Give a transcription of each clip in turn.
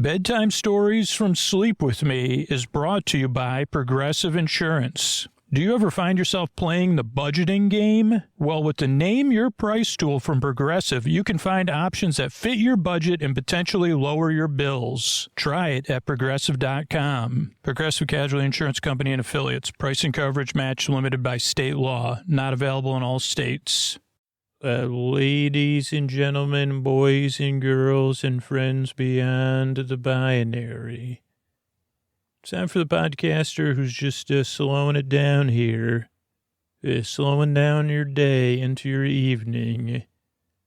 Bedtime Stories from Sleep With Me is brought to you by Progressive Insurance. Do you ever find yourself playing the budgeting game? Well, with the Name Your Price tool from Progressive, you can find options that fit your budget and potentially lower your bills. Try it at progressive.com. Progressive Casualty Insurance Company and Affiliates. Price and coverage match limited by state law. Not available in all states. Ladies and gentlemen, boys and girls, and friends beyond the binary. It's time for the podcaster who's just slowing it down here, slowing down your day into your evening.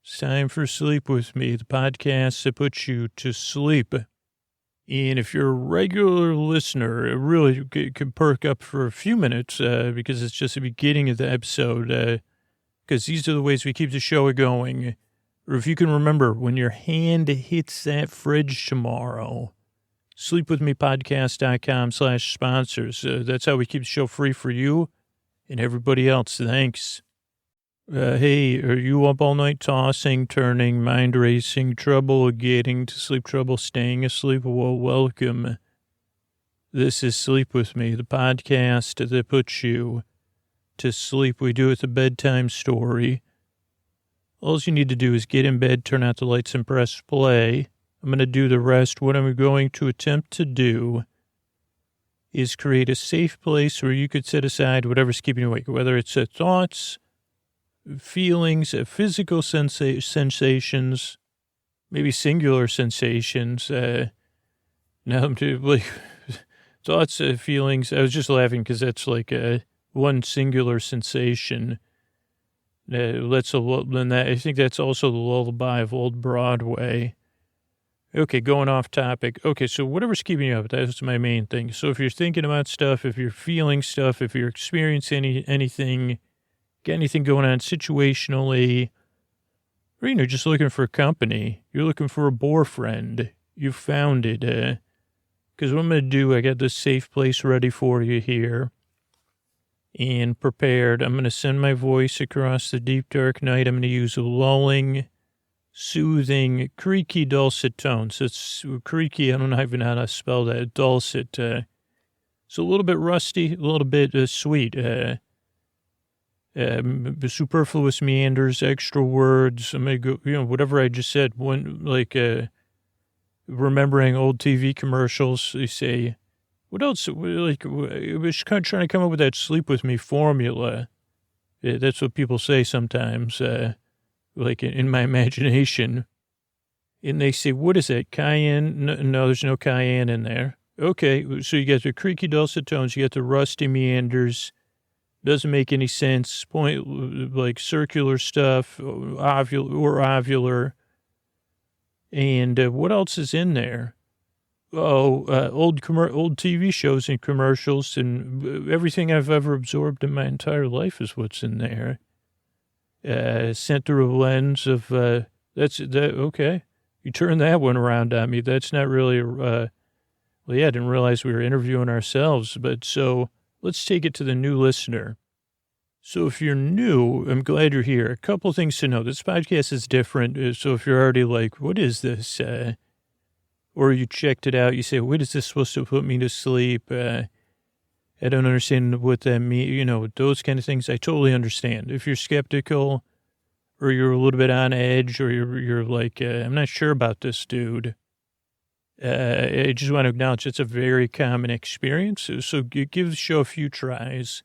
It's time for Sleep With Me, the podcast that puts you to sleep. And if you're a regular listener, it really can perk up for a few minutes because it's just the beginning of the episode. Because these are the ways we keep the show going. Or if you can remember, when your hand hits that fridge tomorrow, sleepwithmepodcast.com/sponsors. That's how we keep the show free for you and everybody else. Thanks. Hey, are you up all night tossing, turning, mind racing, trouble getting to sleep, trouble staying asleep? Well, welcome. This is Sleep With Me, the podcast that puts you to sleep. We do it a bedtime story. All you need to do is get in bed, turn out the lights, and press play. I'm going to do the rest. What I'm going to attempt to do is create a safe place where you could set aside whatever's keeping you awake, whether it's thoughts, feelings, physical sensations, maybe singular sensations. Now I'm like thoughts, feelings. I was just laughing because that's like one singular sensation. I think that's also the lullaby of old Broadway. Okay, going off topic. Okay, so whatever's keeping you up, that's my main thing. So if you're thinking about stuff, if you're feeling stuff, if you're experiencing anything, got anything going on situationally, or, just looking for company, you're looking for a boyfriend, you found it. Because what I'm going to do, I got this safe place ready for you here. And prepared. I'm going to send my voice across the deep, dark night. I'm going to use a lulling, soothing, creaky, dulcet tones. It's creaky. I don't know even how to spell that. Dulcet. It's a little bit rusty, a little bit sweet. Superfluous meanders, extra words. I'm going to go, whatever I just said. Remembering old TV commercials, they say, what else? I was kind of trying to come up with that Sleep With Me formula. That's what people say sometimes, in my imagination. And they say, what is that, cayenne? No, there's no cayenne in there. Okay, so you got the creaky dulcet tones, you got the rusty meanders. Doesn't make any sense. Like circular stuff, ovular. And what else is in there? Old TV shows and commercials and everything I've ever absorbed in my entire life is what's in there. Sent through a lens of, okay. You turn that one around on me. That's not really, I didn't realize we were interviewing ourselves, but so let's take it to the new listener. So if you're new, I'm glad you're here. A couple things to know. This podcast is different. So if you're already like, what is this? Or you checked it out, you say, what is this supposed to put me to sleep? I don't understand what that means. Those kind of things, I totally understand. If you're skeptical or you're a little bit on edge or you're like, I'm not sure about this dude. I just want to acknowledge it's a very common experience. So give the show a few tries.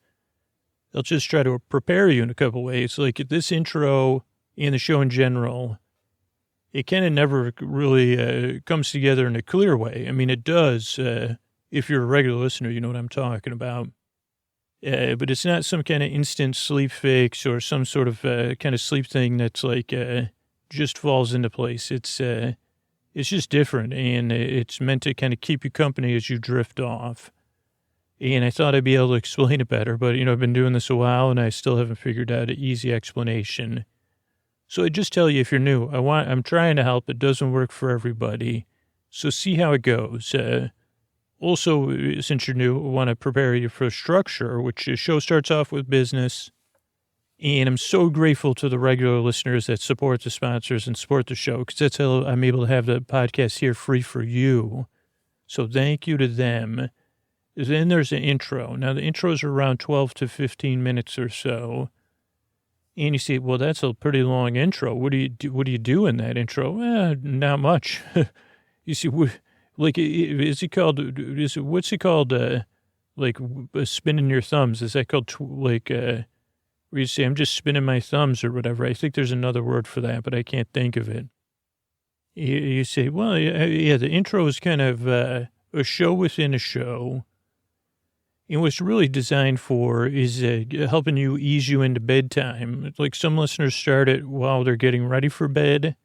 I'll just try to prepare you in a couple ways. Like this intro and the show in general, it kind of never really comes together in a clear way. I mean, it does. If you're a regular listener, you know what I'm talking about. But it's not some kind of instant sleep fix or some sort of kind of sleep thing that's like just falls into place. It's just different, and it's meant to kind of keep you company as you drift off. And I thought I'd be able to explain it better, but, I've been doing this a while, and I still haven't figured out an easy explanation. So I just tell you, if you're new, I'm trying to help. It doesn't work for everybody. So see how it goes. Also, since you're new, I want to prepare you for structure, which the show starts off with business. And I'm so grateful to the regular listeners that support the sponsors and support the show, because that's how I'm able to have the podcast here free for you. So thank you to them. Then there's the intro. Now, the intros are around 12 to 15 minutes or so. And you say, well, that's a pretty long intro. What do you do in that intro? Not much. You see, what's it called? Spinning your thumbs? Is that called, where you say, I'm just spinning my thumbs or whatever? I think there's another word for that, but I can't think of it. You say, well, yeah, the intro is kind of a show within a show. And what's really designed for is helping you ease you into bedtime. Like some listeners start it while they're getting ready for bed,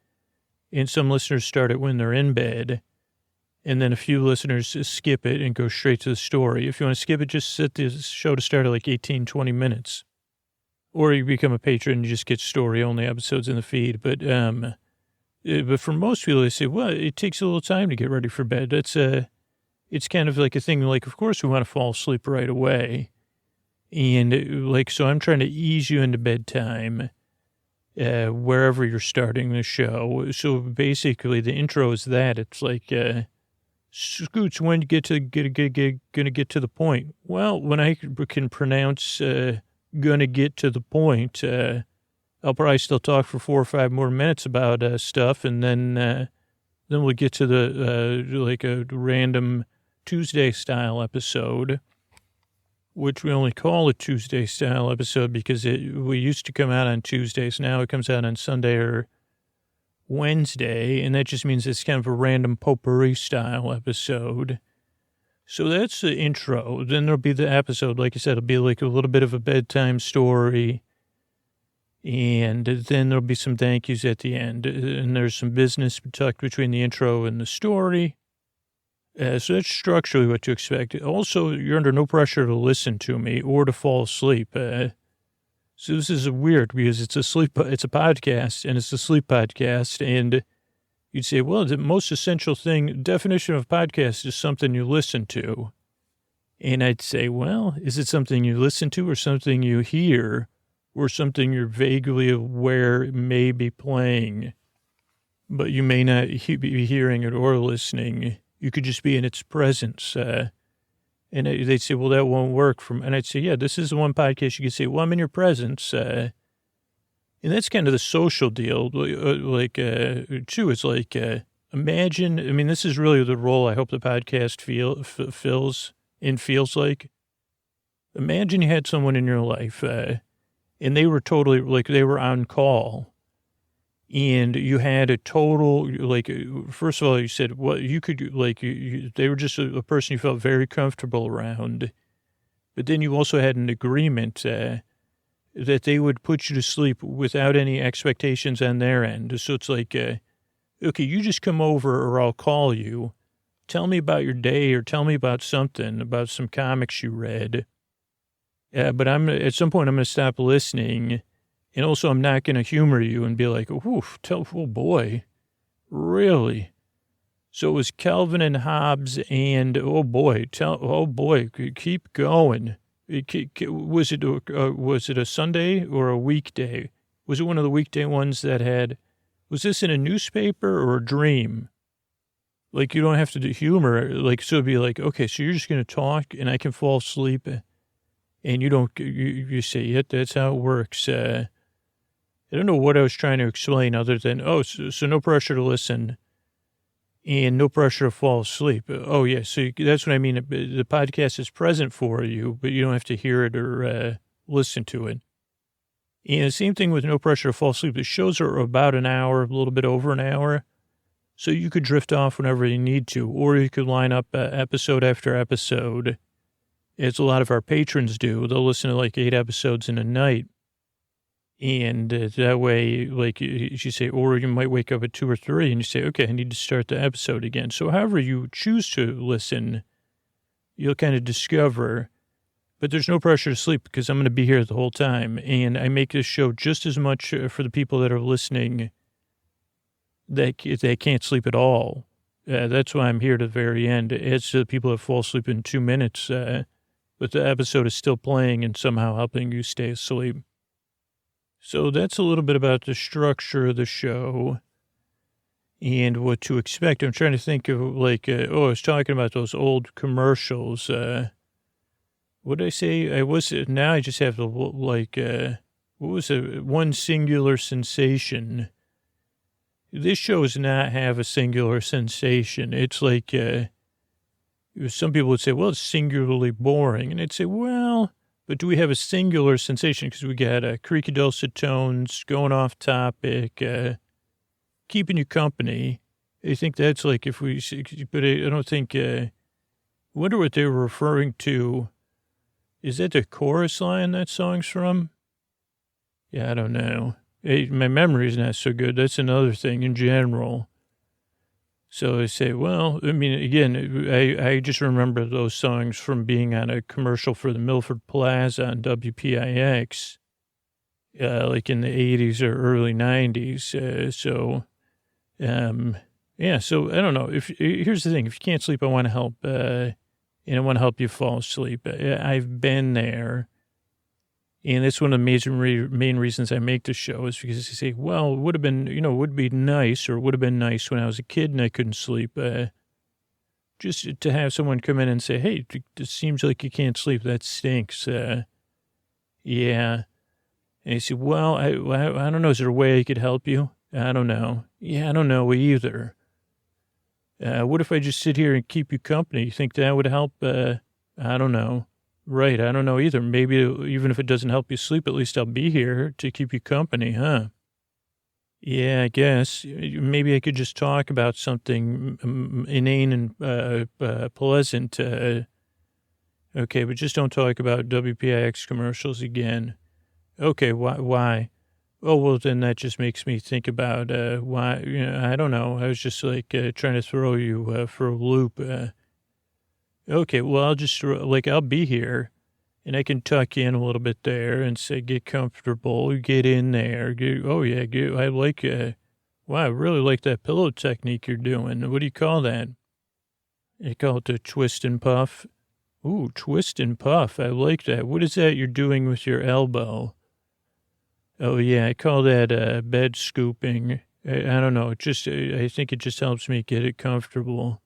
and some listeners start it when they're in bed. And then a few listeners skip it and go straight to the story. If you want to skip it, just set the show to start at like 18, 20 minutes. Or you become a patron and you just get story-only episodes in the feed. But for most people, they say, well, it takes a little time to get ready for bed. It's kind of like a thing, like, of course, we want to fall asleep right away. And, so I'm trying to ease you into bedtime wherever you're starting the show. So basically, the intro is that. It's like, Scoots, when you gonna get to the point? Well, when I can pronounce gonna get to the point, I'll probably still talk for 4 or 5 more minutes about stuff, and then we'll get to the a random Tuesday-style episode, which we only call a Tuesday-style episode because we used to come out on Tuesdays. Now it comes out on Sunday or Wednesday, and that just means it's kind of a random potpourri-style episode. So that's the intro. Then there'll be the episode. Like I said, it'll be like a little bit of a bedtime story, and then there'll be some thank yous at the end, and there's some business tucked between the intro and the story. So that's structurally what to expect. Also, you're under no pressure to listen to me or to fall asleep. So this is weird because it's a podcast, and it's a sleep podcast. And you'd say, well, the most essential definition of podcast is something you listen to. And I'd say, well, is it something you listen to or something you hear or something you're vaguely aware may be playing, but you may not be hearing it or listening? You could just be in its presence. And they'd say, well, that won't work. And I'd say, yeah, this is the one podcast you could say, well, I'm in your presence. And that's kind of the social deal. Too, it's like, imagine, I mean, this is really the role I hope the podcast feels like. Imagine you had someone in your life, and they were totally, they were on call. And you had a total, first of all, you said, well, you could, they were just a person you felt very comfortable around. But then you also had an agreement that they would put you to sleep without any expectations on their end. So it's like, okay, you just come over or I'll call you. Tell me about your day or tell me about something, about some comics you read. But at some point, I'm going to stop listening. And also, I'm not going to humor you and be like, oh boy, really? So it was Calvin and Hobbes and, keep going. Was it a Sunday or a weekday? Was it one of the weekday ones was this in a newspaper or a dream? Like, you don't have to do humor. So it'd be like, okay, so you're just going to talk and I can fall asleep and you say, yeah, that's how it works. I don't know what I was trying to explain other than, so no pressure to listen and no pressure to fall asleep. Oh, yeah, so that's what I mean. The podcast is present for you, but you don't have to hear it or listen to it. And the same thing with no pressure to fall asleep. The shows are about an hour, a little bit over an hour, so you could drift off whenever you need to, or you could line up episode after episode, as a lot of our patrons do. They'll listen to 8 episodes in a night. And that way, you say, or you might wake up at 2 or 3 and you say, okay, I need to start the episode again. So however you choose to listen, you'll kind of discover, but there's no pressure to sleep because I'm going to be here the whole time. And I make this show just as much for the people that are listening that they can't sleep at all. That's why I'm here to the very end. It's the people that fall asleep in 2 minutes, but the episode is still playing and somehow helping you stay asleep. So that's a little bit about the structure of the show and what to expect. I'm trying to think of I was talking about those old commercials. What did I say? Now I just have the, what was it? One singular sensation. This show does not have a singular sensation. It's like, some people would say, well, it's singularly boring. And I'd say, well, but do we have a singular sensation? Because we got creaky dulcet tones, going off topic, keeping you company. I think that's like but I don't think, I wonder what they were referring to. Is that the chorus line that song's from? Yeah, I don't know. My memory's not so good. That's another thing in general. So I say, well, I mean, again, I just remember those songs from being on a commercial for the Milford Plaza on WPIX, like in the 80s or early 90s. Yeah, so I don't know. Here's the thing. If you can't sleep, I want to help, and I want to help you fall asleep. I've been there. And that's one of the main reasons I make the show is because you say, well, it would have been, would be nice, or it would have been nice when I was a kid and I couldn't sleep. Just to have someone come in and say, hey, it seems like you can't sleep. That stinks. Yeah. And you say, well, I don't know. Is there a way I could help you? I don't know. Yeah, I don't know either. What if I just sit here and keep you company? You think that would help? I don't know. Right, I don't know either. Maybe even if it doesn't help you sleep, at least I'll be here to keep you company, huh? Yeah, I guess. Maybe I could just talk about something inane and pleasant. Okay, but just don't talk about WPIX commercials again. Okay, why? Oh, well, then that just makes me think about why, I don't know. I was just like trying to throw you for a loop. Okay, well, I'll be here, and I can tuck you in a little bit there and say, get comfortable, get in there. I like, wow, I really like that pillow technique you're doing. What do you call that? I call it the twist and puff. Ooh, twist and puff. I like that. What is that you're doing with your elbow? Oh, yeah, I call that bed scooping. I don't know. I think it just helps me get it comfortable.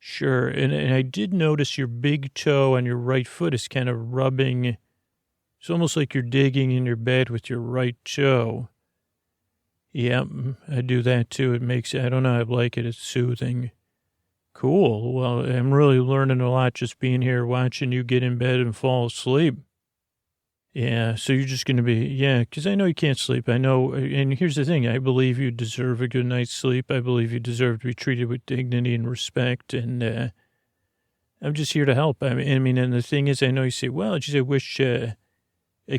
Sure. And I did notice your big toe on your right foot is kind of rubbing. It's almost like you're digging in your bed with your right toe. Yep, I do that too. I don't know, I like it. It's soothing. Cool. Well, I'm really learning a lot just being here, watching you get in bed and fall asleep. Yeah, so you're just going to because I know you can't sleep. I know, and here's the thing. I believe you deserve a good night's sleep. I believe you deserve to be treated with dignity and respect, and I'm just here to help. I mean, and the thing is, I know you say, well, I wish I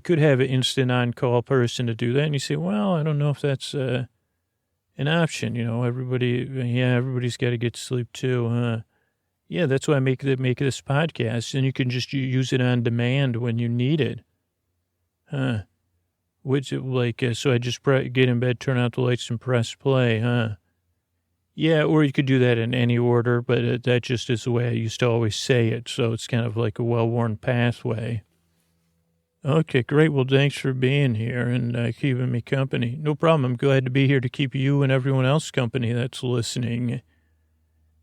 could have an instant on-call person to do that, and you say, well, I don't know if that's an option. Everybody's got to get sleep too. Yeah, that's why I make this podcast, and you can just use it on demand when you need it. Huh. So I just get in bed, turn out the lights, and press play, huh? Yeah, or you could do that in any order, but that just is the way I used to always say it, so it's kind of like a well-worn pathway. Okay, great. Well, thanks for being here and keeping me company. No problem. I'm glad to be here to keep you and everyone else company that's listening.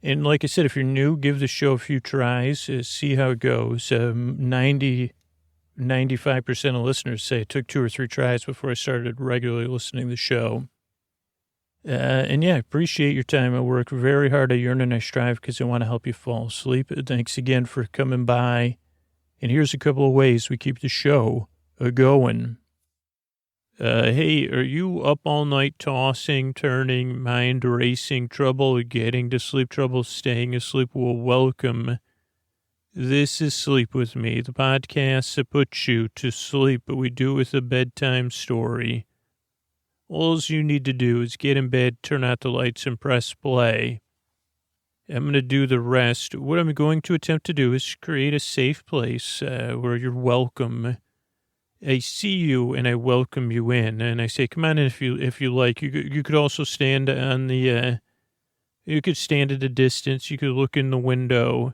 And like I said, if you're new, give the show a few tries, see how it goes. 95% of listeners say it took 2 or 3 tries before I started regularly listening to the show. And yeah, I appreciate your time. I work very hard. I yearn and I strive because I want to help you fall asleep. Thanks again for coming by. And here's a couple of ways we keep the show going. Hey, are you up all night tossing, turning, mind racing, trouble getting to sleep, trouble staying asleep? Well, welcome. This is Sleep With Me, the podcast that puts you to sleep, but we do it with a bedtime story. All you need to do is get in bed, turn out the lights, and press play. I'm going to do the rest. What I'm going to attempt to do is create a safe place where you're welcome. I see you and I welcome you in, and I say, come on in if you like. You could also stand on the, you could stand at a distance. You could look in the window.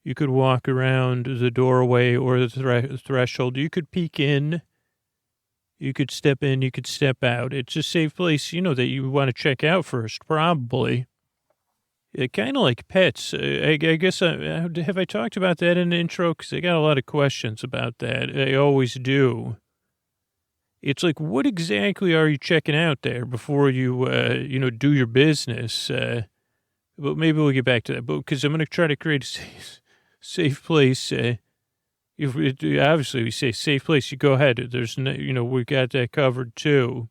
You could walk around the doorway or the threshold. You could peek in. You could step in, you could step out. It's a safe place, that you want to check out first, probably. Kind of like pets. I guess, have I talked about that in the intro? Because I got a lot of questions about that. I always do. It's like, what exactly are you checking out there before you, do your business? But maybe we'll get back to that. But because I'm going to try to create a safe place. Obviously we say safe place, you go ahead. There's no, we got that covered too.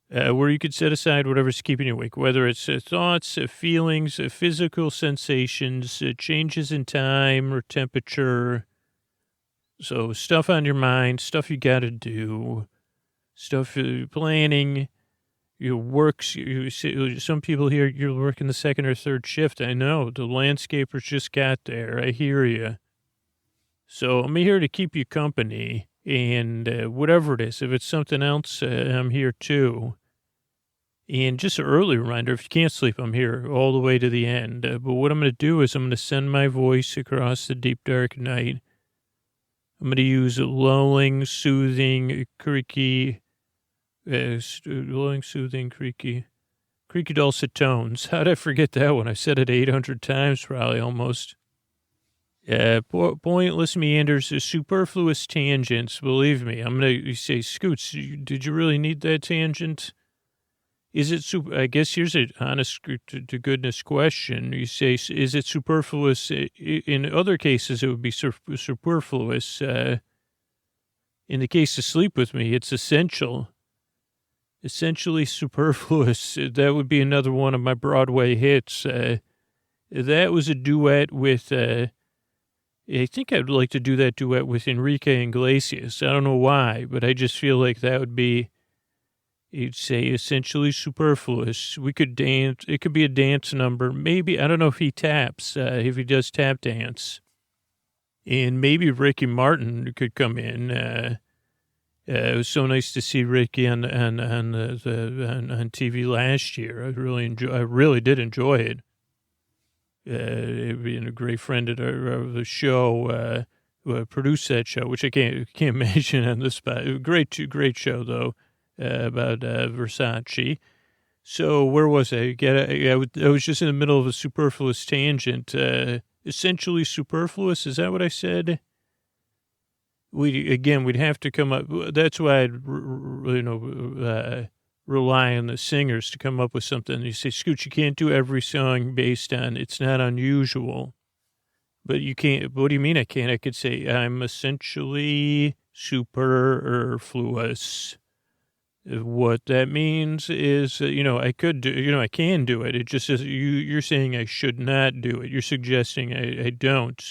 Where you could set aside whatever's keeping you awake, whether it's thoughts, feelings, physical sensations, changes in time or temperature. So stuff on your mind, stuff you got to do, stuff planning. Your works, some people here, you're working the second or third shift. I know, the landscapers just got there. I hear you. So I'm here to keep you company, and whatever it is, if it's something else, I'm here too. And just an early reminder, if you can't sleep, I'm here all the way to the end. But what I'm going to do is I'm going to send my voice across the deep, dark night. I'm going to use lulling, soothing, creaky dulcet tones. How did I forget that one? I said it 800 times, probably almost. Pointless meanders, superfluous tangents. Believe me, I'm going to say, Scoots, did you really need that tangent? Is it I guess here's an honest to goodness question. You say, is it superfluous? In other cases, it would be superfluous. In the case of Sleep With Me, it's essential. Essentially superfluous. That would be another one of my Broadway hits. That was a duet with, I think I'd like to do that duet with Enrique Iglesias. I don't know why, but I just feel like that would be, you'd say, essentially superfluous. We could dance. It could be a dance number. Maybe, I don't know if he taps, if he does tap dance. And maybe Ricky Martin could come in. It was so nice to see Ricky on TV last year. I really did enjoy it. Being a great friend of the show, who produced that show, which I can't mention on this spot. Great show though, about Versace. So where was I? I was just in the middle of a superfluous tangent. Essentially superfluous. Is that what I said? We'd have to come up. That's why I'd rely on the singers to come up with something. You say, Scooch, you can't do every song based on, it's not unusual. But you can't, what do you mean I can't? I could say, I'm essentially superfluous. What that means is, I could do, I can do it. It just says, you're saying I should not do it. You're suggesting I don't.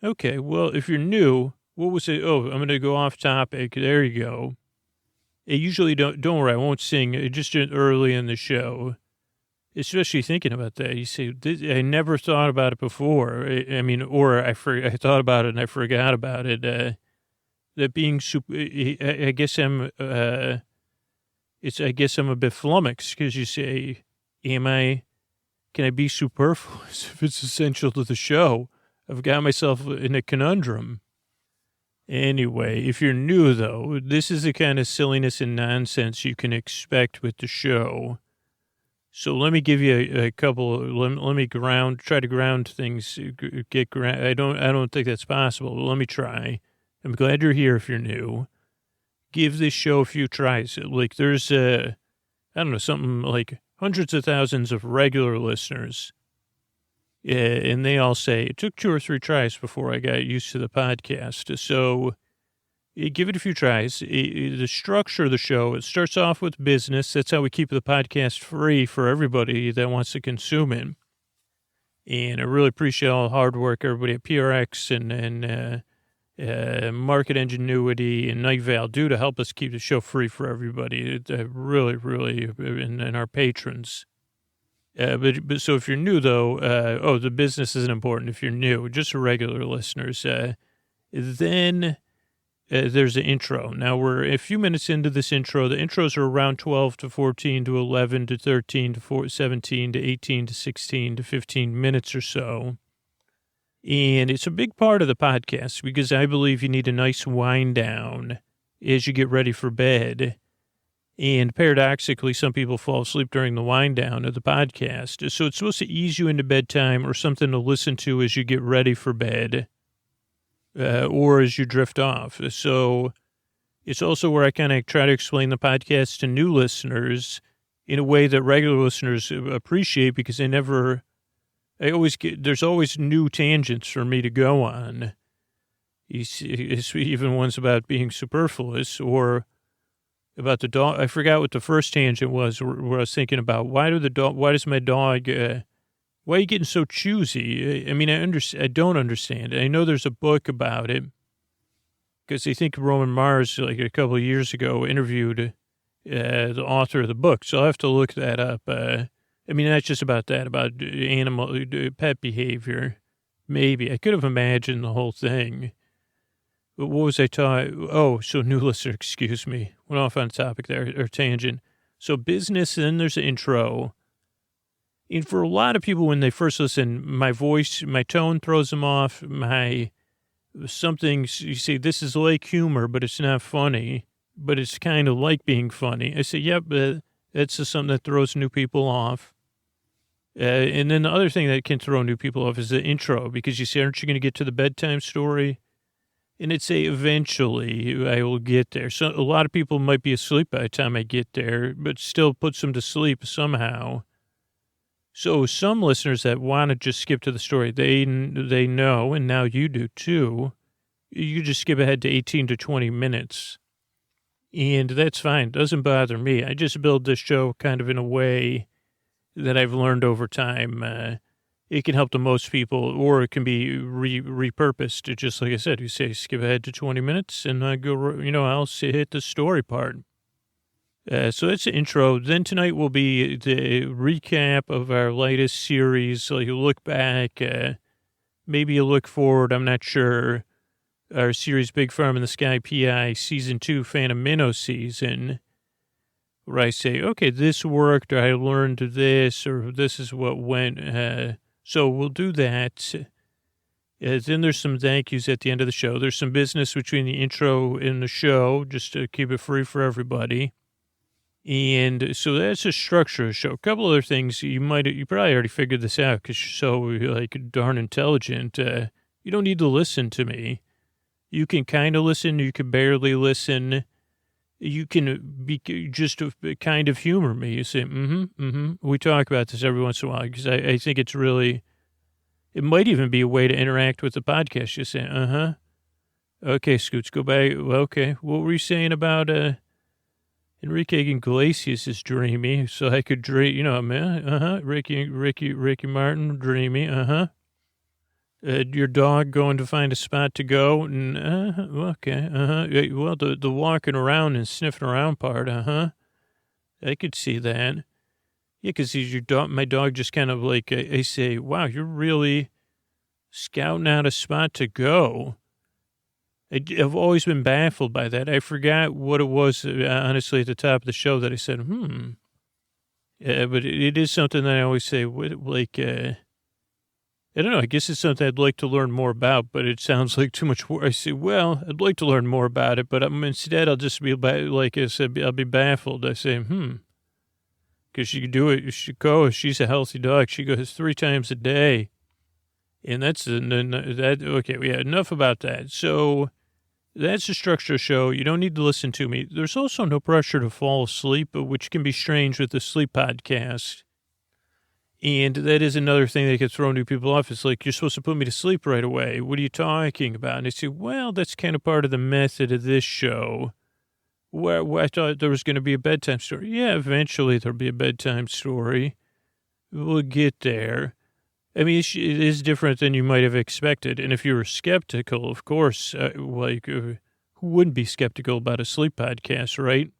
Okay, well, if you're new, what was it? Oh, I'm going to go off topic. There you go. I usually don't worry, I won't sing just early in the show, especially thinking about that. You say, I never thought about it before. I thought about it and I forgot about it. That being super, I guess I'm a bit flummoxed because you say, can I be superfluous if it's essential to the show? I've got myself in a conundrum. Anyway, if you're new, though, this is the kind of silliness and nonsense you can expect with the show. So let me give you a couple. Let me try to ground things. I don't think that's possible. But let me try. I'm glad you're here. If you're new, give this show a few tries. Like there's something like hundreds of thousands of regular listeners. And they all say, it took 2 or 3 tries before I got used to the podcast. So give it a few tries. The structure of the show, it starts off with business. That's how we keep the podcast free for everybody that wants to consume it. And I really appreciate all the hard work, everybody at PRX and Market Ingenuity and Night Val do to help us keep the show free for everybody. Really, and our patrons. But so if you're new, though, the business isn't important if you're new, just regular listeners. Then there's an intro. Now we're a few minutes into this intro. The intros are around 12 to 14 to 11 to 13 to 17 to 18 to 16 to 15 minutes or so. And it's a big part of the podcast because I believe you need a nice wind down as you get ready for bed. And paradoxically, some people fall asleep during the wind down of the podcast. So it's supposed to ease you into bedtime or something to listen to as you get ready for bed or as you drift off. So it's also where I kind of try to explain the podcast to new listeners in a way that regular listeners appreciate, because there's always new tangents for me to go on. It's even ones about being superfluous or about the dog. I forgot what the first tangent was where I was thinking about why does my dog, why are you getting so choosy? I mean, I don't understand. I know there's a book about it because I think Roman Mars, like a couple of years ago, interviewed the author of the book. So I'll have to look that up. I mean, not just about that, about pet behavior. Maybe. I could have imagined the whole thing. But what was I talking? Oh, so new listener, excuse me. Went off on topic there, or tangent. So business, and then there's an intro. And for a lot of people, when they first listen, my voice, my tone throws them off. Something, you say, this is like humor, but it's not funny. But it's kind of like being funny. I say, yep, that's just something that throws new people off. And then the other thing that can throw new people off is the intro, because you say, aren't you going to get to the bedtime story? And it'd say, eventually I will get there. So a lot of people might be asleep by the time I get there, but still puts them to sleep somehow. So some listeners that want to just skip to the story, they know, and now you do too, you just skip ahead to 18 to 20 minutes. And that's fine. Doesn't bother me. I just build this show kind of in a way that I've learned over time. It can help the most people, or it can be repurposed. Just like I said, you say, skip ahead to 20 minutes and I'll hit the story part. So that's the intro. Then tonight will be the recap of our latest series. So you look back, maybe you look forward. I'm not sure. Our series, Big Farm in the Sky, PI, Season 2, Phantom Minnow Season, where I say, okay, this worked, or I learned this, or this is what went. So we'll do that. Then there's some thank yous at the end of the show. There's some business between the intro and the show, just to keep it free for everybody. And so that's the structure of the show. A couple other things, you probably already figured this out because you're so darn intelligent. You don't need to listen to me. You can kind of listen. You can barely listen. You can be just kind of humor me. You say, We talk about this every once in a while because I think it's really, it might even be a way to interact with the podcast. You say, Okay, Scoots, go back. Okay, what were you saying about Enrique Iglesias is dreamy, so I could dream, Ricky Martin, dreamy, your dog going to find a spot to go, and, okay, well, the walking around and sniffing around part, I could see that. Yeah, because my dog just kind of I say, wow, you're really scouting out a spot to go. I've always been baffled by that. I forgot what it was, honestly, at the top of the show that I said, but it is something that I always say, I don't know. I guess it's something I'd like to learn more about, but it sounds like too much work. I say, well, I'd like to learn more about it, but instead I'll just be, like I said, I'll be baffled. I say, because she can do it. She goes. She's a healthy dog. She goes 3 times a day. And that's, okay, yeah, enough about that. So that's the structure of the show. You don't need to listen to me. There's also no pressure to fall asleep, which can be strange with the sleep podcast. And that is another thing that could throw new people off. It's like, you're supposed to put me to sleep right away. What are you talking about? And I say, well, that's kind of part of the method of this show. Where I thought there was going to be a bedtime story. Yeah, eventually there'll be a bedtime story. We'll get there. I mean, it is different than you might have expected. And if you were skeptical, of course, who wouldn't be skeptical about a sleep podcast, right?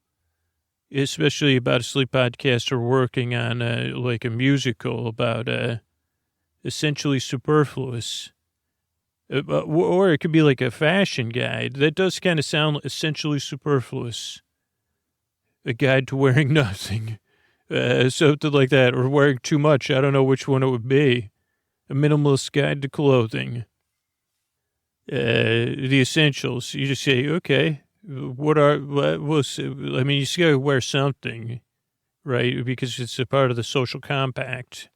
Especially about a sleep podcast or working on a musical about essentially superfluous. Or it could be like a fashion guide. That does kind of sound essentially superfluous. A guide to wearing nothing. Something like that. Or wearing too much. I don't know which one it would be. A minimalist guide to clothing. The essentials. You just say, okay, I mean, you just gotta wear something, right? Because it's a part of the social compact.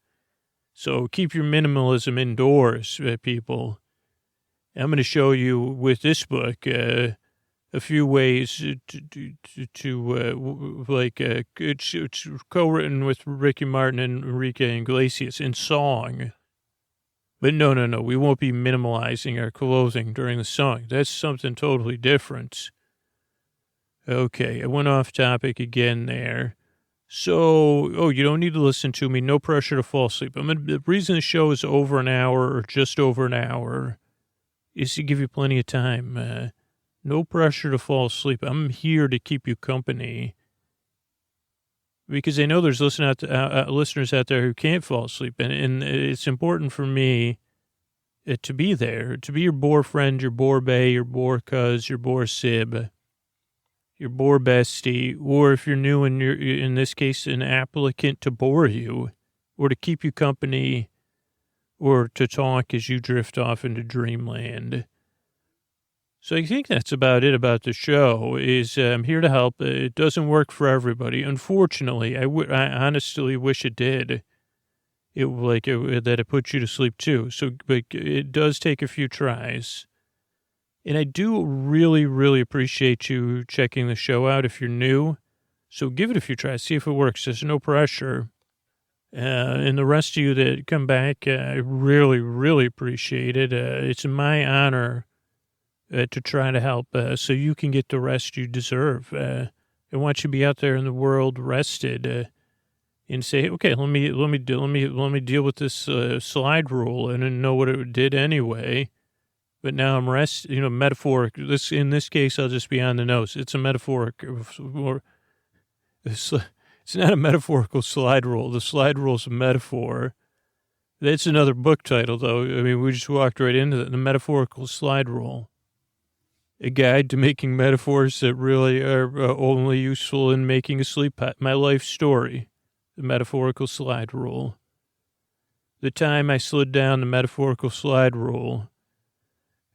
So keep your minimalism indoors, people. I'm going to show you with this book a few ways it's co-written with Ricky Martin and Enrique Iglesias in song. But no, we won't be minimalizing our clothing during the song. That's something totally different. Okay, I went off topic again there. So, you don't need to listen to me. No pressure to fall asleep. The reason the show is over an hour or just over an hour is to give you plenty of time. No pressure to fall asleep. I'm here to keep you company because I know there's listeners out there who can't fall asleep. And it's important for me to be there, to be your bore friend, your bore bae, your bore cuz, your bore sib, your bore bestie, or if you're new and you're, in this case, an applicant to bore you or to keep you company or to talk as you drift off into dreamland. So I think that's about it about the show is I'm here to help. It doesn't work for everybody. Unfortunately, I honestly wish it did. That it puts you to sleep too. So, but it does take a few tries. And I do really, really appreciate you checking the show out if you're new. So give it a few tries, see if it works. There's no pressure. And the rest of you that come back, I really, really appreciate it. It's my honor to try to help so you can get the rest you deserve. I want you to be out there in the world rested and say, okay, let me deal with this slide rule and then know what it did anyway. But now I'm metaphoric. In this case, I'll just be on the nose. It's a metaphoric. It's not a metaphorical slide rule. The slide rule is a metaphor. That's another book title, though. I mean, we just walked right into it. The metaphorical slide rule. A guide to making metaphors that really are only useful in making a sleep my life story. The metaphorical slide rule. The time I slid down the metaphorical slide rule.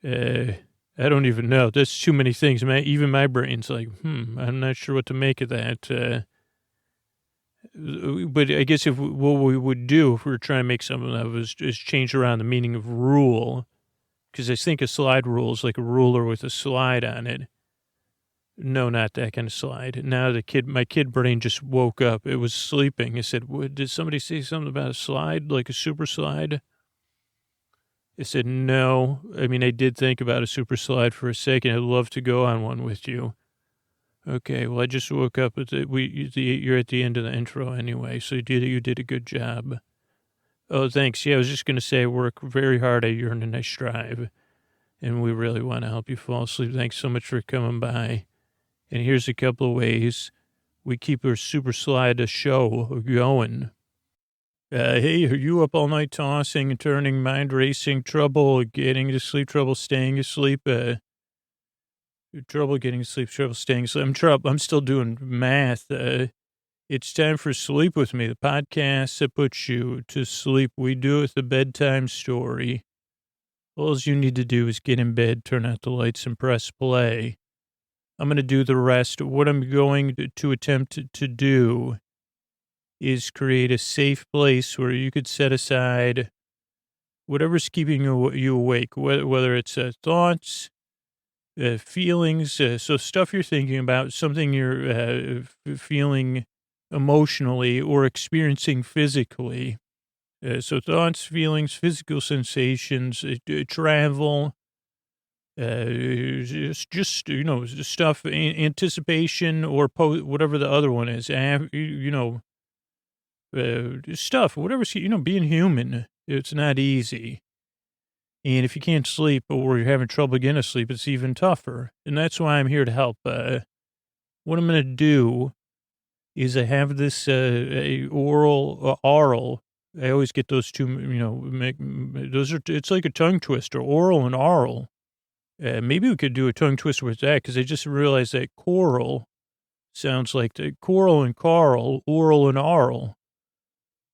I don't even know. That's too many things. Even my brain's like, I'm not sure what to make of that. But I guess what we would do if we were trying to make something of it is change around the meaning of rule. Because I think a slide rule is like a ruler with a slide on it. No, not that kind of slide. Now my kid brain just woke up. It was sleeping. I said, did somebody say something about a slide, like a super slide? I said, no. I mean, I did think about a super slide for a second. I'd love to go on one with you. Okay, well, I just woke up. You're at the end of the intro anyway, so you did a good job. Oh, thanks. Yeah, I was just going to say I work very hard at Yearn and I Strive, and we really want to help you fall asleep. Thanks so much for coming by. And here's a couple of ways we keep our super slide show going. Hey, are you up all night tossing and turning, mind racing, trouble getting to sleep, trouble staying asleep, trouble getting to sleep, trouble staying asleep? I'm still doing math. It's time for Sleep With Me, the podcast that puts you to sleep. We do it with a bedtime story. All you need to do is get in bed, turn out the lights, and press play. I'm going to do the rest. What I'm going to attempt to do is create a safe place where you could set aside whatever's keeping you awake, whether it's thoughts, feelings, so stuff you're thinking about, something you're feeling emotionally or experiencing physically. So thoughts, feelings, physical sensations, travel, just stuff, anticipation or whatever the other one is, stuff, whatever's, being human, it's not easy. And if you can't sleep or you're having trouble getting to sleep, it's even tougher. And that's why I'm here to help. What I'm going to do is I have this oral. I always get those two, it's like a tongue twister, oral and aural. Maybe we could do a tongue twister with that because I just realized that choral sounds like the choral and Carl, oral and aural.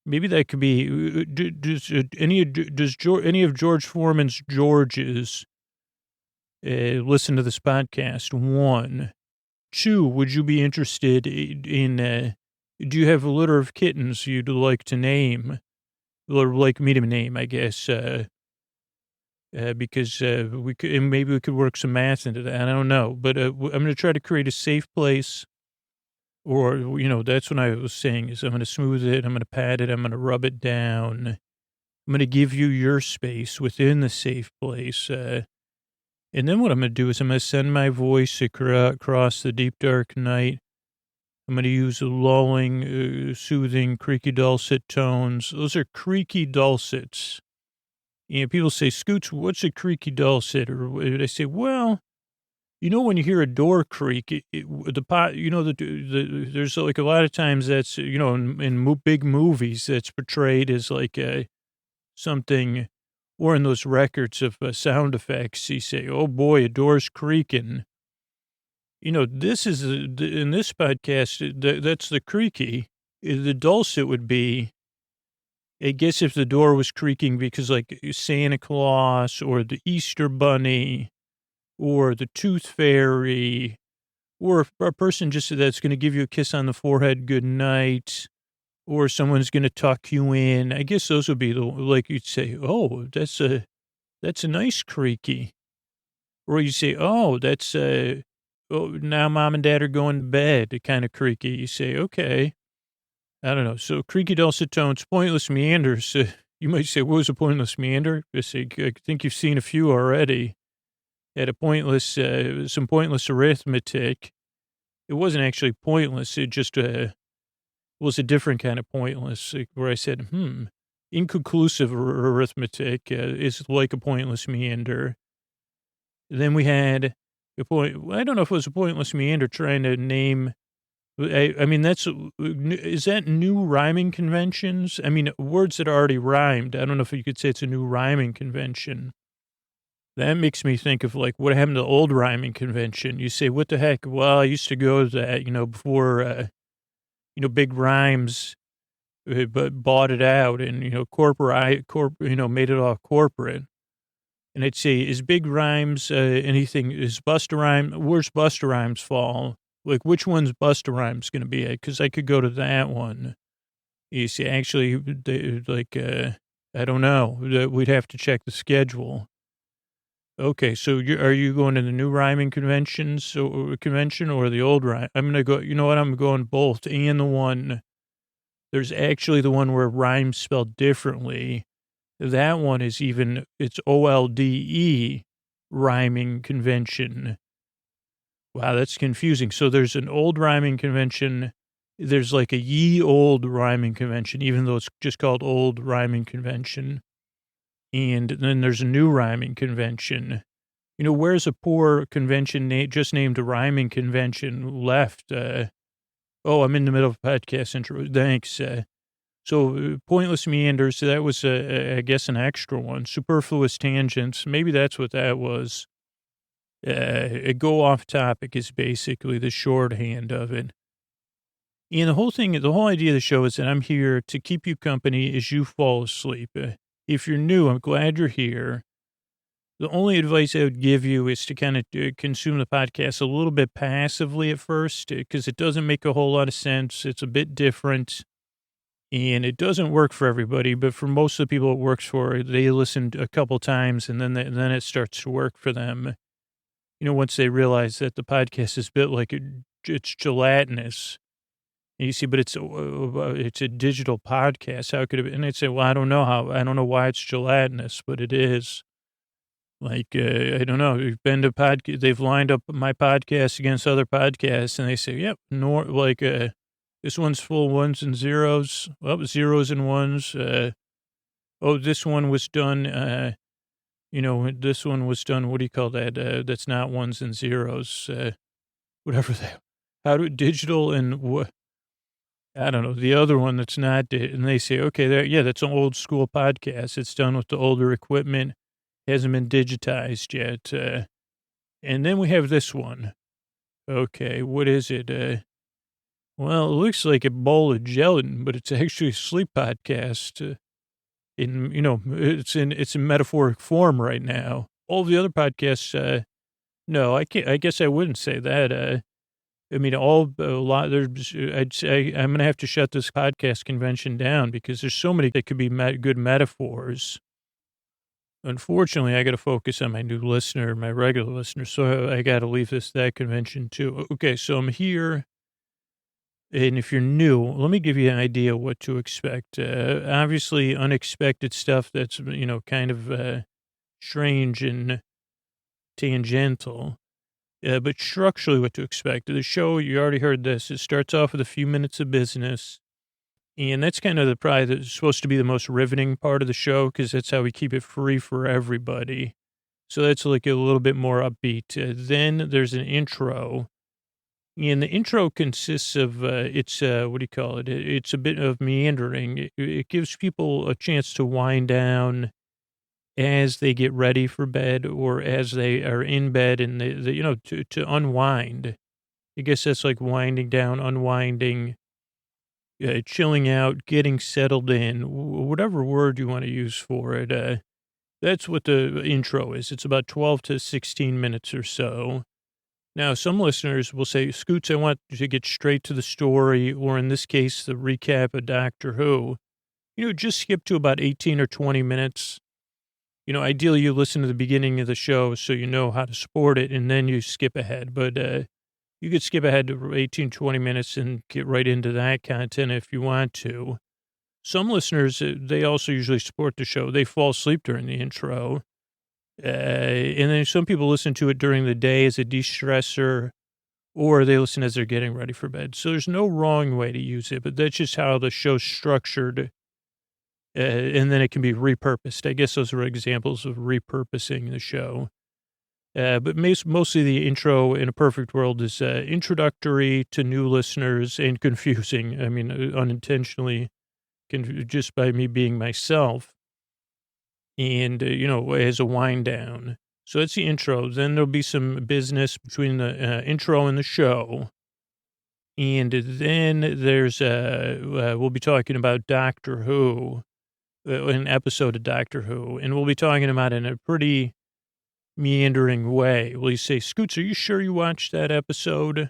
Maybe that could be, does any of George Foreman's Georges listen to this podcast. 1. 2, would you be interested in do you have a litter of kittens you'd like to name? Or like me to name, I guess, because we could, and maybe we could work some math into that. I don't know. But I'm going to try to create a safe place. Or, that's what I was saying is I'm going to smooth it. I'm going to pat it. I'm going to rub it down. I'm going to give you your space within the safe place. And then what I'm going to do is I'm going to send my voice across the deep, dark night. I'm going to use lulling, soothing, creaky, dulcet tones. Those are creaky dulcets. People say, Scoots, what's a creaky dulcet? Or they say, well, when you hear a door creak, there's like a lot of times that's, in big movies that's portrayed as like something, or in those records of sound effects, you say, oh boy, a door's creaking. This is, in this podcast, that's the creaky. The dulcet would be, I guess if the door was creaking because like Santa Claus or the Easter Bunny or the Tooth Fairy, or a person just that's going to give you a kiss on the forehead, good night, or someone's going to tuck you in. I guess those would be like you'd say, oh, that's a nice creaky. Or you say, oh, that's oh, now mom and dad are going to bed, kind of creaky. You say, okay, I don't know. So creaky dulcet tones, pointless meanders. You might say, what was a pointless meander? I think you've seen a few already. Had a pointless, some pointless arithmetic. It wasn't actually pointless. It just was a different kind of pointless, where I said, inconclusive arithmetic is like a pointless meander. Then we had a point. I don't know if it was a pointless meander trying to name. I mean, is that new rhyming conventions? I mean, words that are already rhymed. I don't know if you could say it's a new rhyming convention. That makes me think of like what happened to the old rhyming convention. You say, what the heck? Well, I used to go to that, before, Big Rhymes, but bought it out and, made it all corporate. And I'd say, is Big Rhymes anything? Is Busta Rhymes? Where's Busta Rhymes fall? Like, which one's Busta Rhymes going to be at? Because I could go to that one. You see, actually, I don't know. We'd have to check the schedule. Okay, so are you going to the new rhyming convention or the old rhyme? I'm going to go, you know what? I'm going both. And the one, there's actually the one where rhymes spelled differently. That one is it's OLDE rhyming convention. Wow, that's confusing. So there's an old rhyming convention. There's like a ye old rhyming convention, even though it's just called old rhyming convention. And then there's a new rhyming convention. Where's a poor convention just named a rhyming convention left? I'm in the middle of a podcast intro. Thanks. So pointless meanders, that was, I guess, an extra one. Superfluous tangents, maybe that's what that was. A go off topic is basically the shorthand of it. And the whole idea of the show is that I'm here to keep you company as you fall asleep. If you're new, I'm glad you're here. The only advice I would give you is to kind of consume the podcast a little bit passively at first, because it doesn't make a whole lot of sense. It's a bit different, and it doesn't work for everybody. But for most of the people it works for, they listen a couple times, and then it starts to work for them. Once they realize that the podcast is a bit like it's gelatinous. And you see, but it's a digital podcast. How could it be? And they'd say, well, I don't know why it's gelatinous, but it is. Like, I don't know. We've been to they've lined up my podcast against other podcasts, and they say, yep, this one's full ones and zeros. Well, zeros and ones. This one was done, this one was done, what do you call that? That's not ones and zeros. Whatever that. Digital and what? I don't know, the other one that's not, and they say, okay, that's an old school podcast. It's done with the older equipment, hasn't been digitized yet. And then we have this one. Okay, what is it? Well, it looks like a bowl of gelatin, but it's actually a sleep podcast. It's in metaphoric form right now. All the other podcasts, No, I can't. I guess I wouldn't say that. I mean, a lot. There's. I'd say I'm gonna have to shut this podcast convention down because there's so many that could be good metaphors. Unfortunately, I got to focus on my new listener, my regular listener. So I got to leave that convention too. Okay, so I'm here. And if you're new, let me give you an idea of what to expect. Obviously, unexpected stuff that's, kind of strange and tangential, but structurally what to expect. The show, you already heard this, it starts off with a few minutes of business. And that's kind of supposed to be the most riveting part of the show because that's how we keep it free for everybody. So that's like a little bit more upbeat. Then there's an intro. And the intro consists of, what do you call it? It's a bit of meandering. It gives people a chance to wind down as they get ready for bed or as they are in bed and to unwind. I guess that's like winding down, unwinding, chilling out, getting settled in, whatever word you want to use for it. That's what the intro is. It's about 12 to 16 minutes or so. Now, some listeners will say, Scoots, I want to get straight to the story, or in this case, the recap of Doctor Who. Just skip to about 18 or 20 minutes. Ideally, you listen to the beginning of the show so you know how to support it, and then you skip ahead. But you could skip ahead to 18, 20 minutes and get right into that content if you want to. Some listeners, they also usually support the show. They fall asleep during the intro. And then some people listen to it during the day as a de-stressor, or they listen as they're getting ready for bed. So there's no wrong way to use it, but that's just how the show's structured. And then it can be repurposed. I guess those are examples of repurposing the show. But mostly the intro in a perfect world is introductory to new listeners and confusing. I mean, unintentionally, just by me being myself. And, as a wind down. So that's the intro. Then there'll be some business between the intro and the show. And then we'll be talking about Doctor Who, an episode of Doctor Who. And we'll be talking about it in a pretty meandering way. Will you say, Scoots, are you sure you watched that episode?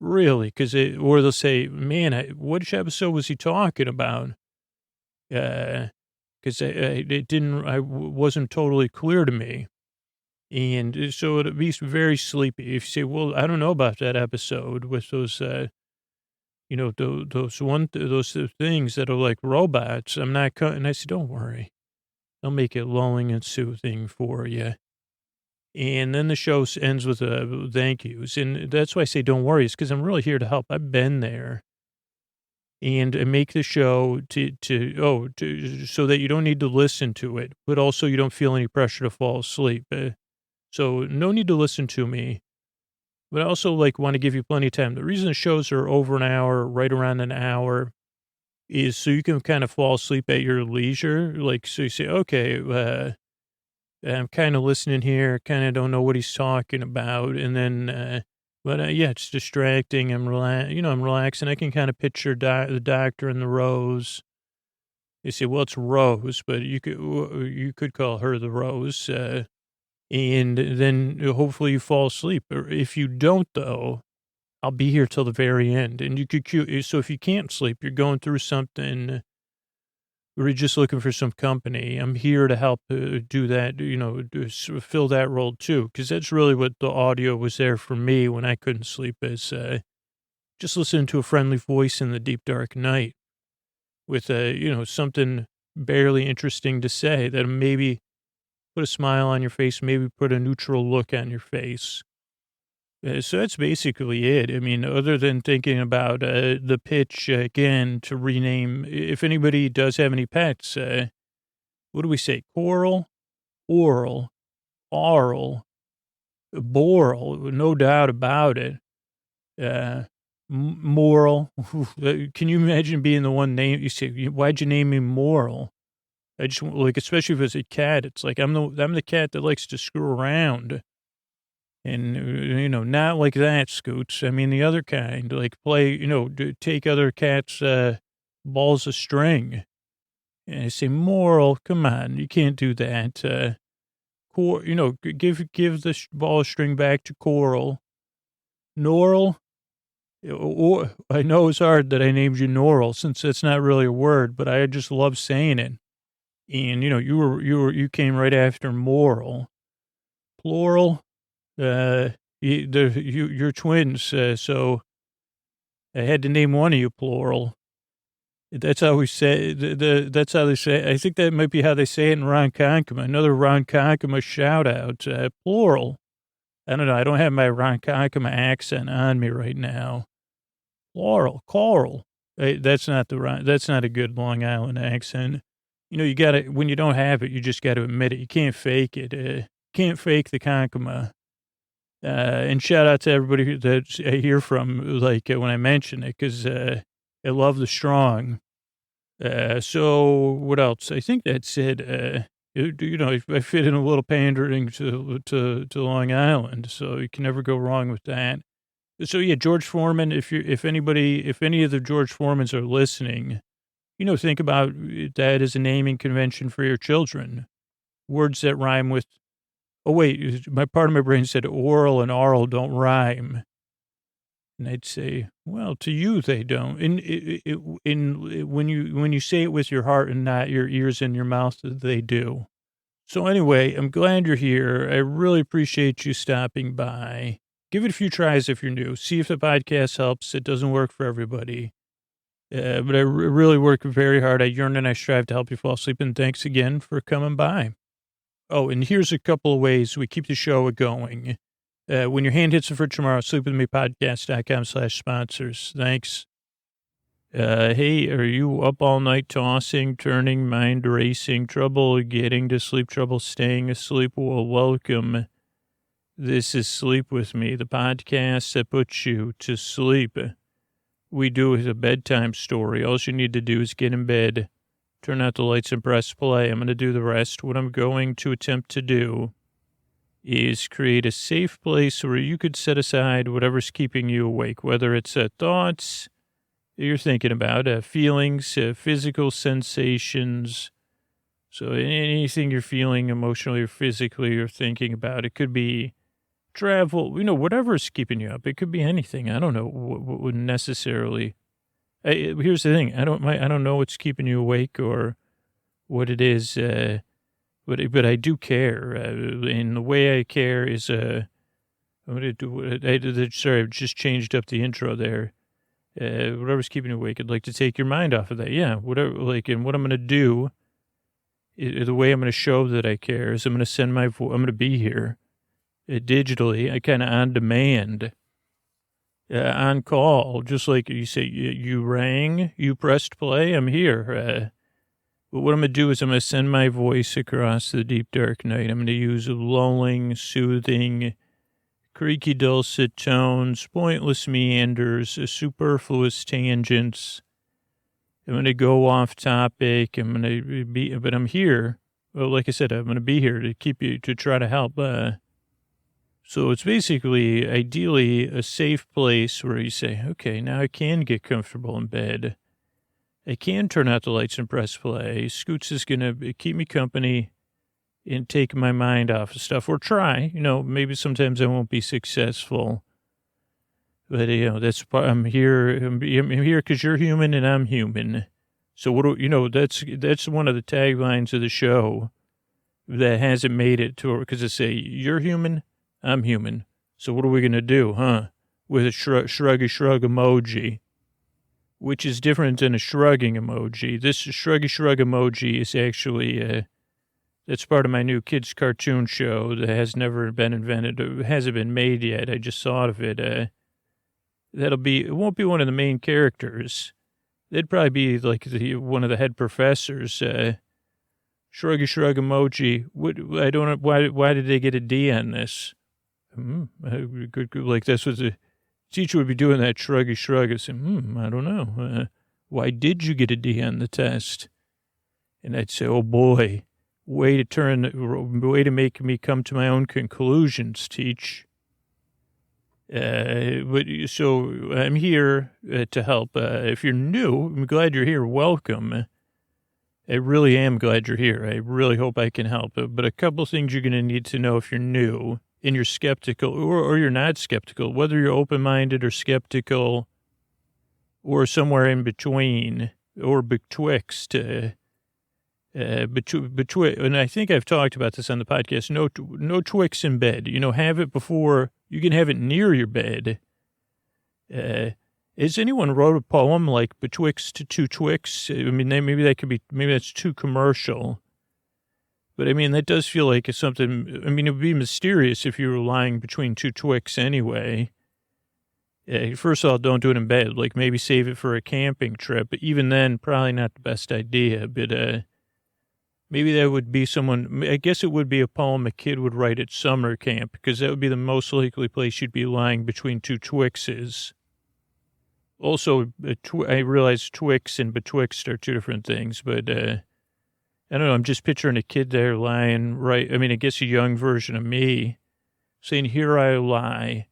Really? Or they'll say, man, which episode was he talking about? Because wasn't totally clear to me. And so it'll be very sleepy. If you say, well, I don't know about that episode with those, those things that are like robots, I'm not cutting. And I said, don't worry. I'll make it lulling and soothing for you. And then the show ends with thank yous. And that's why I say, don't worry. It's because I'm really here to help. I've been there. And make the show so that you don't need to listen to it, but also you don't feel any pressure to fall asleep. So no need to listen to me, but I also want to give you plenty of time. The reason the shows are over an hour, right around an hour, is so you can kind of fall asleep at your leisure. So you say, okay, I'm kind of listening here, kind of don't know what he's talking about. And then, yeah, it's distracting. I'm relaxing. I can kind of picture the doctor and the Rose. You say, well, it's Rose, but you could call her the Rose. And then hopefully you fall asleep. Or if you don't, though, I'll be here till the very end. And you could so if you can't sleep, you're going through something, or you're just looking for some company, I'm here to help do that, fill that role too. Because that's really what the audio was there for me when I couldn't sleep, is just listening to a friendly voice in the deep, dark night with, something barely interesting to say that maybe put a smile on your face, maybe put a neutral look on your face. So that's basically it. I mean, other than thinking about the pitch again to rename, if anybody does have any pets, what do we say? Coral, oral, aural, boral, no doubt about it. Moral. Can you imagine being the one name? You say, why'd you name me Moral? I just especially if it's a cat, it's like I'm the cat that likes to screw around, and not like that, Scoots. I mean the other kind, play, take other cats' balls of string. And I say, Moral, come on, you can't do that. give the ball string back to Coral. Norl. Or I know it's hard that I named you Norl since that's not really a word, but I just love saying it. And you came right after moral, plural. You're twins, so I had to name one of you plural. That's how we say. That's how they say. I think that might be how they say it in Ronkonkoma. Another Ronkonkoma shout out, plural. I don't know. I don't have my Ronkonkoma accent on me right now. Coral. That's not a good Long Island accent. You got to, when you don't have it, you just got to admit it. You can't fake it. Can't fake the Konkoma. And shout out to everybody that I hear from, when I mention it, because I love the strong. So what else? I think that's it. I fit in a little pandering to Long Island, so you can never go wrong with that. So yeah, George Foreman, if any of the George Foremans are listening, think about that as a naming convention for your children. Words that rhyme with, oh wait, my part of my brain said oral and aural don't rhyme. And I'd say, well, to you, they don't. When you say it with your heart and not your ears and your mouth, they do. So anyway, I'm glad you're here. I really appreciate you stopping by. Give it a few tries if you're new. See if the podcast helps. It doesn't work for everybody. But I really work very hard. I yearn and I strive to help you fall asleep. And thanks again for coming by. Oh, and here's a couple of ways we keep the show going. When your hand hits the fridge tomorrow, sleepwithmepodcast.com/sponsors. Thanks. Hey, are you up all night tossing, turning, mind racing, trouble getting to sleep, trouble staying asleep? Well, welcome. This is Sleep With Me, the podcast that puts you to sleep. We do it a bedtime story. All you need to do is get in bed, turn out the lights and press play. I'm going to do the rest. What I'm going to attempt to do is create a safe place where you could set aside whatever's keeping you awake, whether it's thoughts you're thinking about, feelings, physical sensations. So anything you're feeling emotionally or physically or thinking about, it could be travel, whatever's keeping you up. It could be anything. I don't know what would necessarily. Here's the thing. I don't know what's keeping you awake or what it is. But I do care. And the way I care is, I'm going to do, sorry, I've just changed up the intro there. Whatever's keeping you awake, I'd like to take your mind off of that. Yeah, whatever, and what I'm going to do, the way I'm going to show that I care is I'm going to send I'm going to be here digitally, kind of on demand, on call, just like you say, you rang, you pressed play, I'm here. But what I'm going to do is I'm going to send my voice across the deep, dark night. I'm going to use lulling, soothing, creaky, dulcet tones, pointless meanders, superfluous tangents. I'm going to go off topic. But I'm here. Well, like I said, I'm going to be here to keep you, to try to help. So it's basically, ideally, a safe place where you say, okay, now I can get comfortable in bed. I can turn out the lights and press play. Scoots is going to keep me company and take my mind off of stuff, or try. Maybe sometimes I won't be successful. But, that's part, I'm here. I'm here because you're human and I'm human. So that's one of the taglines of the show that hasn't made it to, because I say, you're human, I'm human. So what are we going to do, huh? With a shruggy shrug emoji, which is different than a shrugging emoji. This shruggy shrug emoji is actually, that's part of my new kids cartoon show that has never been invented. It hasn't been made yet. I just thought of it. It won't be one of the main characters. They'd probably be like one of the head professors. Shruggy shrug emoji. I don't know. Why did they get a D on this? Good. Like that's what the teacher would be doing, that shruggy shrug. I say, I don't know. Why did you get a D on the test? And I'd say, oh boy, way to make me come to my own conclusions, teach. So I'm here to help. If you're new, I'm glad you're here. Welcome. I really am glad you're here. I really hope I can help. But a couple things you're going to need to know if you're new and you're skeptical or you're not skeptical, whether you're open-minded or skeptical or somewhere in between or betwixt. And I think I've talked about this on the podcast. No Twix in bed. Have it before. You can have it near your bed. Has anyone wrote a poem like Betwixt Two Twix? I mean, maybe that's too commercial. But I mean, that does feel like it's something. I mean, it would be mysterious if you were lying between two Twix anyway. First of all, don't do it in bed. Like maybe save it for a camping trip. But even then, probably not the best idea. But maybe that would be someone. I guess it would be a poem a kid would write at summer camp, because that would be the most likely place you'd be lying between two Twixes. Also, I realize Twix and betwixt are two different things, but I don't know. I'm just picturing a kid there lying right. I mean, I guess a young version of me saying, "Here I lie,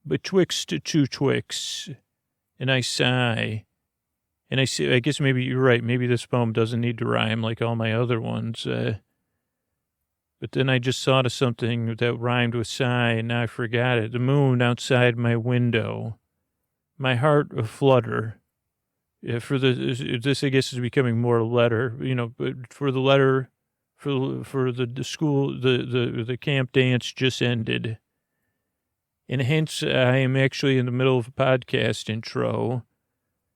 betwixt two Twix, and I sigh." And I say, I guess maybe you're right. Maybe this poem doesn't need to rhyme like all my other ones. But then I just thought of something that rhymed with sigh, and now I forgot it. The moon outside my window. My heart aflutter. For this, I guess, is becoming more a letter, but for the letter, for the school, the camp dance just ended. And hence, I am actually in the middle of a podcast intro,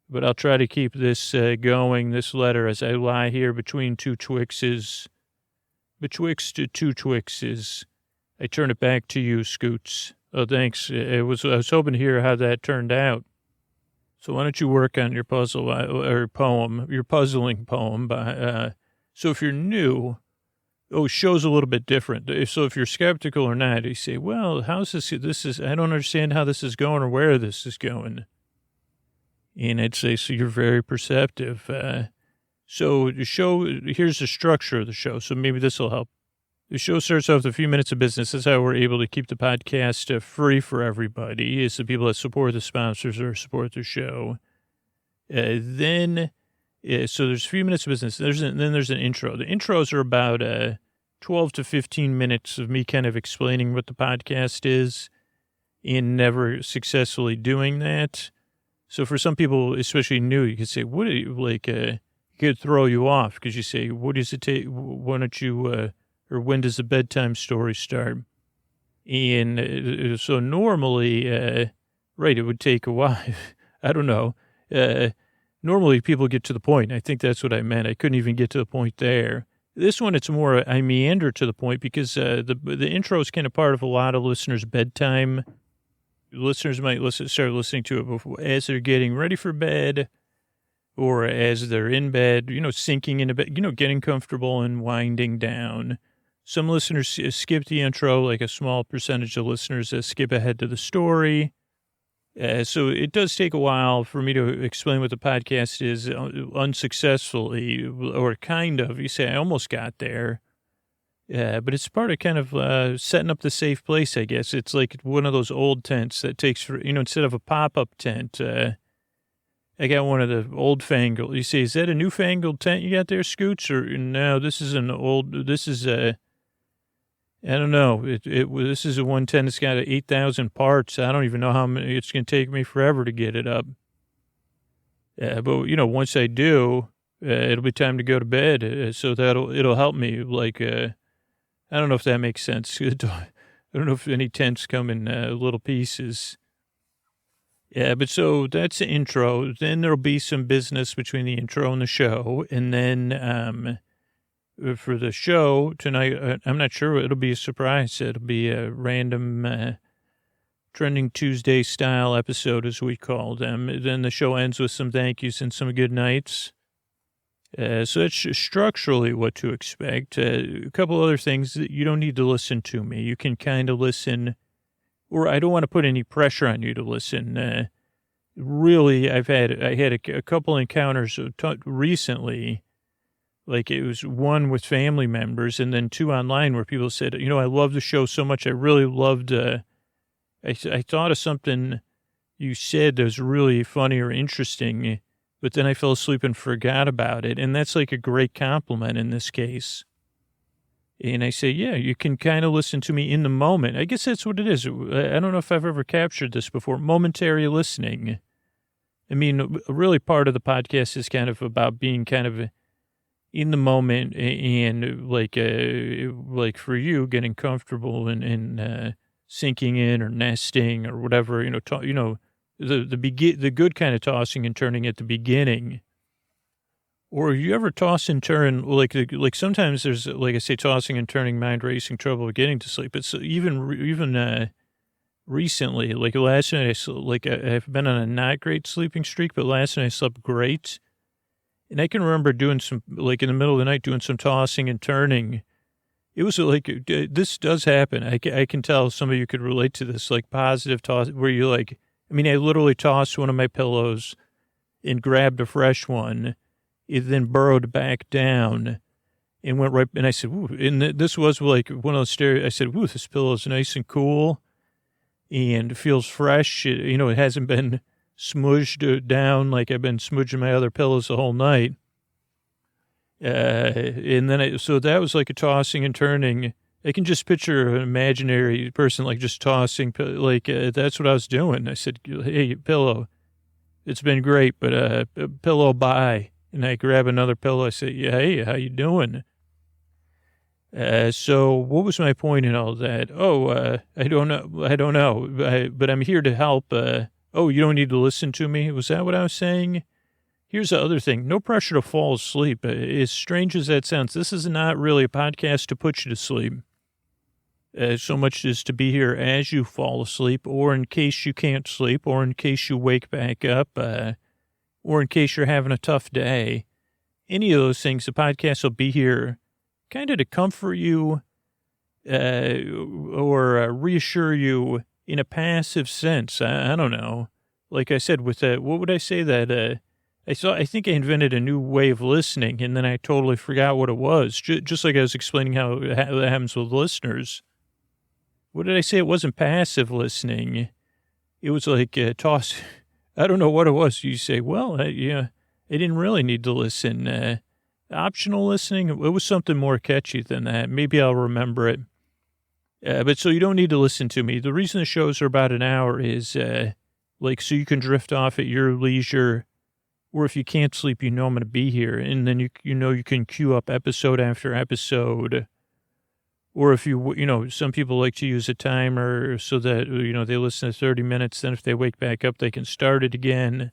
but I'll try to keep this going, this letter, as I lie here between two Twixes, betwixt two Twixes. I turn it back to you, Scoots. Oh, thanks. I was hoping to hear how that turned out. So why don't you work on your puzzle or poem, your puzzling poem? So if you're new, show's a little bit different. So if you're skeptical or not, you say, well, how's this? I don't understand how this is going or where this is going. And I'd say, so you're very perceptive. So the show, here's the structure of the show. So maybe this will help. The show starts off with a few minutes of business. That's how we're able to keep the podcast free for everybody. It's the people that support the sponsors or support the show. So there's a few minutes of business. Then there's an intro. The intros are about 12 to 15 minutes of me kind of explaining what the podcast is and never successfully doing that. So for some people, especially new, you could say, what are you, it could throw you off because you say, what does it take? Why don't you, or when does the bedtime story start? And so normally, right, it would take a while. I don't know. Normally people get to the point. I think that's what I meant. I couldn't even get to the point there. This one, it's more, I meander to the point because the intro is kind of part of a lot of listeners' bedtime. Listeners might start listening to it before, as they're getting ready for bed or as they're in bed, sinking into bed, getting comfortable and winding down. Some listeners skip the intro, like a small percentage of listeners skip ahead to the story. So it does take a while for me to explain what the podcast is unsuccessfully, or kind of. You say, I almost got there. But it's part of kind of setting up the safe place, I guess. It's like one of those old tents that takes, for instead of a pop-up tent, I got one of the old fangled. You say, is that a newfangled tent you got there, Scoots? Or no, this is I don't know. This is a 110. It's got 8,000 parts. I don't even know how many. It's going to take me forever to get it up. But once I do, it'll be time to go to bed. So it'll help me. I don't know if that makes sense. I don't know if any tents come in little pieces. Yeah, but so that's the intro. Then there'll be some business between the intro and the show, and then for the show tonight, I'm not sure. It'll be a surprise. It'll be a random Trending Tuesday style episode, as we call them. Then the show ends with some thank yous and some good nights. So that's structurally what to expect. A couple other things that you don't need to listen to me. You can kind of listen, or I don't want to put any pressure on you to listen. Really, I had a couple encounters recently. Like it was one with family members and then two online where people said, I love the show so much. I really loved, I thought of something you said that was really funny or interesting. but then I fell asleep and forgot about it. And that's like a great compliment in this case. And I say, yeah, you can kind of listen to me in the moment. I guess that's what it is. I don't know if I've ever captured this before. Momentary listening. I mean, really part of the podcast is kind of about being kind of in the moment and like for you getting comfortable and sinking in or nesting or whatever, the good kind of tossing and turning at the beginning. Or you ever toss and turn, like sometimes there's, like I say, tossing and turning, mind racing, trouble getting to sleep. It's even recently, like last night, I've been on a not great sleeping streak, but last night I slept great. And I can remember doing some, like in the middle of the night, doing some tossing and turning. It was like, this does happen. I can tell some of you could relate to this, like positive toss, where you I literally tossed one of my pillows and grabbed a fresh one. It then burrowed back down and went right, and I said, ooh, and this was like one of those I said, ooh, this pillow is nice and cool and feels fresh. It hasn't been smudged down like I've been smudging my other pillows the whole night. And then so that was like a tossing and turning. I can just picture an imaginary person like just tossing, that's what I was doing. I said, hey, pillow, it's been great, but pillow, bye. And I grab another pillow. I say, yeah, hey, how you doing? So what was my point in all that? I don't know. But I'm here to help. You don't need to listen to me. Was that what I was saying? Here's the other thing. No pressure to fall asleep. As strange as that sounds, this is not really a podcast to put you to sleep. So much as to be here as you fall asleep, or in case you can't sleep, or in case you wake back up, or in case you're having a tough day. Any of those things, the podcast will be here kind of to comfort you or reassure you in a passive sense. I don't know. Like I said, with that, what would I say that I think I invented a new way of listening, and then I totally forgot what it was. Just like I was explaining how that happens with listeners. What did I say? It wasn't passive listening. It was like toss. I don't know what it was. You say, well, I didn't really need to listen. Optional listening, it was something more catchy than that. Maybe I'll remember it. But so you don't need to listen to me. The reason the shows are about an hour is so you can drift off at your leisure. Or if you can't sleep, I'm going to be here. And then you can queue up episode after episode. Or if some people like to use a timer so that, they listen to 30 minutes. Then if they wake back up, they can start it again.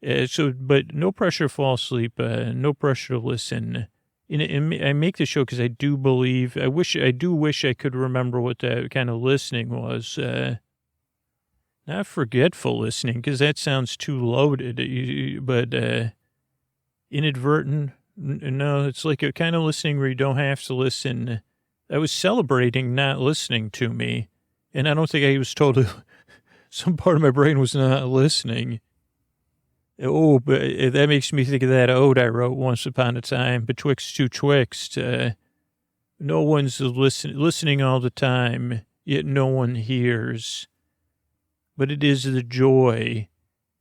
But no pressure to fall asleep. No pressure to listen. And I make the show because I do believe, I do wish I could remember what that kind of listening was. Not forgetful listening, because that sounds too loaded. But inadvertent, no, it's like a kind of listening where you don't have to listen. I was celebrating not listening to me, and I don't think I was totally, some part of my brain was not listening. Oh, but that makes me think of that ode I wrote once upon a time, betwixt two twixt. No one's listening all the time, yet no one hears. But it is the joy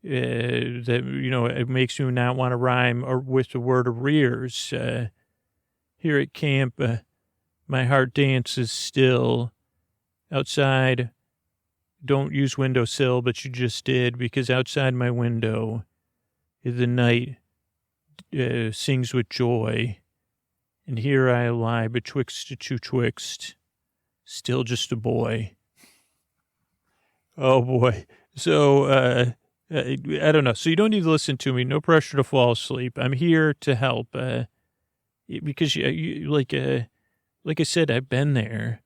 that, it makes me not want to rhyme or with the word arrears. Here at camp, my heart dances still. Outside, don't use windowsill, but you just did, because outside my window, the night sings with joy. And here I lie betwixt two twixt, still just a boy. Oh, boy. So, I don't know. So you don't need to listen to me. No pressure to fall asleep. I'm here to help. Because, like I said, I've been there.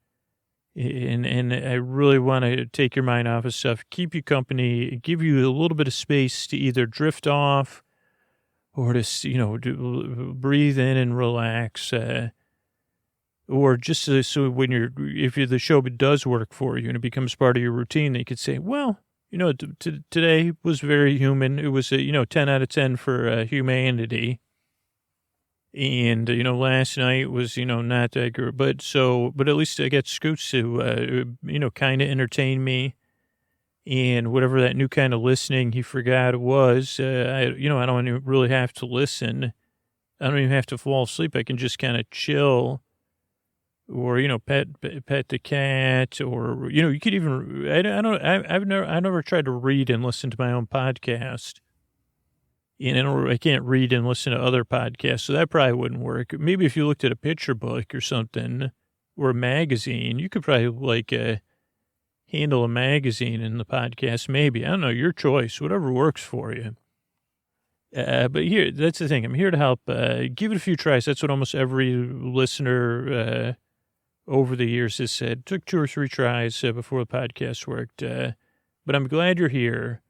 And I really want to take your mind off of stuff, keep you company, give you a little bit of space to either drift off or to, breathe in and relax. Or just so when the show does work for you and it becomes part of your routine, they could say, well, today was very human. It was, 10 out of 10 for humanity. And, last night was, not that good. But at least I got Scoots to, kind of entertain me And whatever that new kind of listening he forgot it was, I don't even really have to listen. I don't even have to fall asleep. I can just kind of chill or, pet the cat or, you could even, I never tried to read and listen to my own podcast. And I can't read and listen to other podcasts, so that probably wouldn't work. Maybe if you looked at a picture book or something or a magazine, you could probably handle a magazine in the podcast. Maybe, I don't know, your choice, whatever works for you. But here, that's the thing. I'm here to help. Give it a few tries. That's what almost every listener over the years has said. Took 2 or 3 tries before the podcast worked. But I'm glad you're here.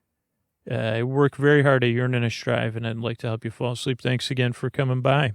I work very hard at Yearn and I Strive, and I'd like to help you fall asleep. Thanks again for coming by.